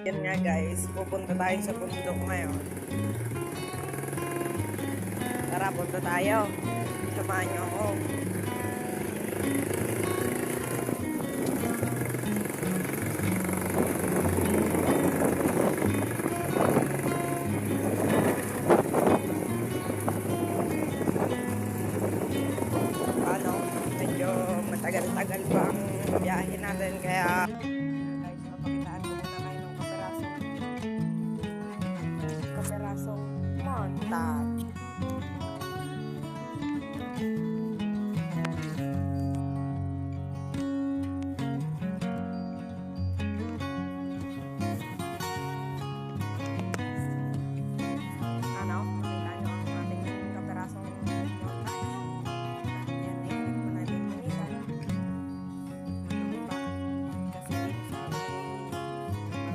Yan nga guys, pupunta tayo sa bundok ngayon. Tara, punta tayo. Samahan niyo ako. Paano? Medyo matagal-tagal pa ang biyahe natin kaya guys, papakitaan ko muna kayo ng kaperasong montage.